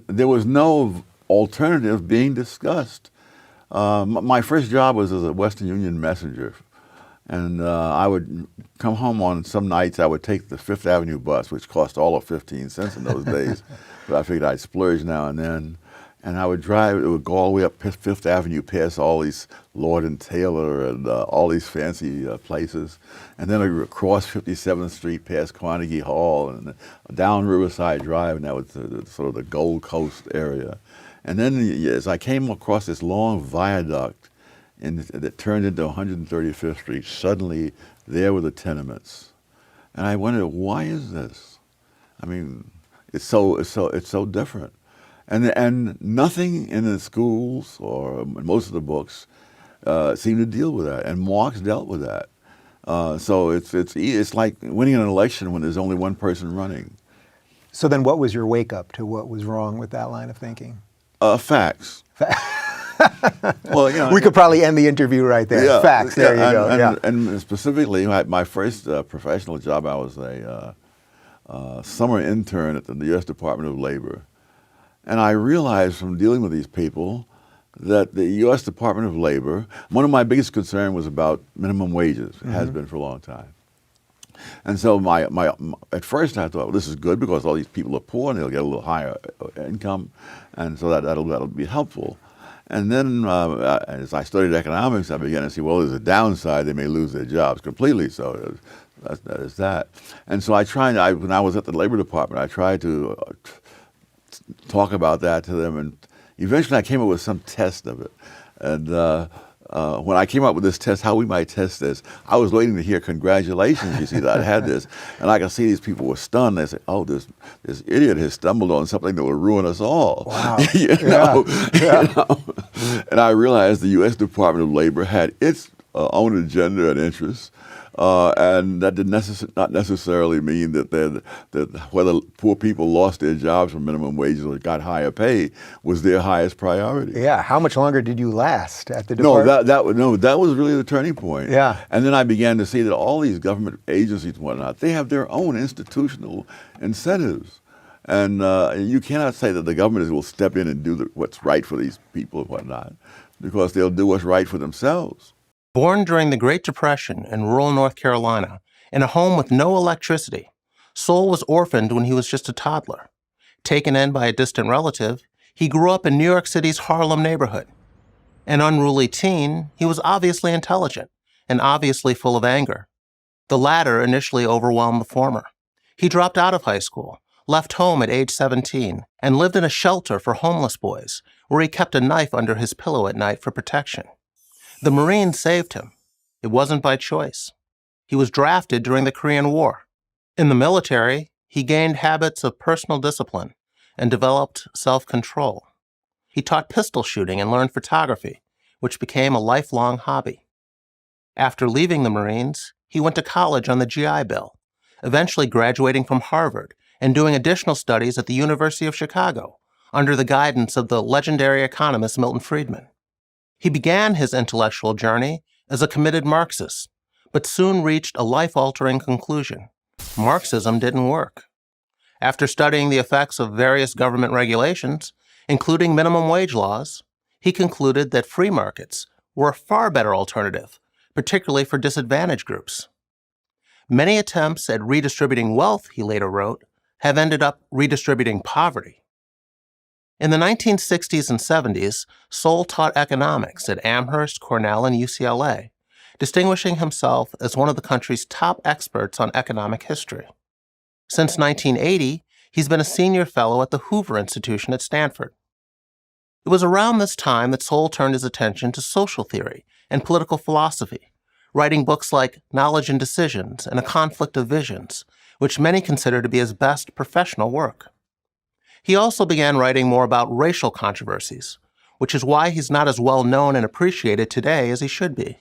There was no alternative being discussed. My first job was as a Western Union messenger. And I would come home on some nights, I would take the Fifth Avenue bus, which cost all of 15 cents in those days. But I figured I'd splurge now and then. And I would drive, it would go all the way up Fifth Avenue, past all these Lord and Taylor and all these fancy places. And then I would cross 57th Street past Carnegie Hall and down Riverside Drive, and that was sort of the Gold Coast area. And then as I came across this long viaduct that turned into 135th Street, suddenly there were the tenements. And I wondered, why is this? I mean, it's so different. And nothing in the schools or most of the books seem to deal with that. And Marx dealt with that. So it's like winning an election when there's only one person running. So then what was your wake up to what was wrong with that line of thinking? Facts. Well, you know, we could probably end the interview right there. Yeah, Facts, there you go. And specifically, my first professional job, I was a summer intern at the U.S. Department of Labor. And I realized from dealing with these people that the U.S. Department of Labor, one of my biggest concerns was about minimum wages. It has been for a long time. And so at first I thought, well, this is good because all these people are poor and they'll get a little higher income, and so that'll be helpful. And then as I studied economics, I began to see, well, there's a downside. They may lose their jobs completely. So that is that. And so when I was at the Labor Department, I tried to talk about that to them, and eventually I came up with some test of it. And when I came up with this test, how we might test this, I was waiting to hear congratulations, you see, that I had this. And I could see these people were stunned. They said, oh, this idiot has stumbled on something that will ruin us all. Wow. You know? And I realized the U.S. Department of Labor had its own agenda and interests. And that did not necessarily mean that whether poor people lost their jobs for minimum wages or got higher pay was their highest priority. Yeah. How much longer did you last at the department? That was really the turning point. Yeah. And then I began to see that all these government agencies and whatnot, they have their own institutional incentives. And you cannot say that the government will step in and do what's right for these people and whatnot, because they'll do what's right for themselves. Born during the Great Depression in rural North Carolina, in a home with no electricity, Sowell was orphaned when he was just a toddler. Taken in by a distant relative, he grew up in New York City's Harlem neighborhood. An unruly teen, he was obviously intelligent and obviously full of anger. The latter initially overwhelmed the former. He dropped out of high school, left home at age 17, and lived in a shelter for homeless boys, where he kept a knife under his pillow at night for protection. The Marines saved him. It wasn't by choice. He was drafted during the Korean War. In the military, he gained habits of personal discipline and developed self-control. He taught pistol shooting and learned photography, which became a lifelong hobby. After leaving the Marines, he went to college on the GI Bill, eventually graduating from Harvard and doing additional studies at the University of Chicago under the guidance of the legendary economist Milton Friedman. He began his intellectual journey as a committed Marxist, but soon reached a life-altering conclusion. Marxism didn't work. After studying the effects of various government regulations, including minimum wage laws, he concluded that free markets were a far better alternative, particularly for disadvantaged groups. Many attempts at redistributing wealth, he later wrote, have ended up redistributing poverty. In the 1960s and 70s, Sowell taught economics at Amherst, Cornell, and UCLA, distinguishing himself as one of the country's top experts on economic history. Since 1980, he's been a senior fellow at the Hoover Institution at Stanford. It was around this time that Sowell turned his attention to social theory and political philosophy, writing books like Knowledge and Decisions and A Conflict of Visions, which many consider to be his best professional work. He also began writing more about racial controversies, which is why he's not as well known and appreciated today as he should be.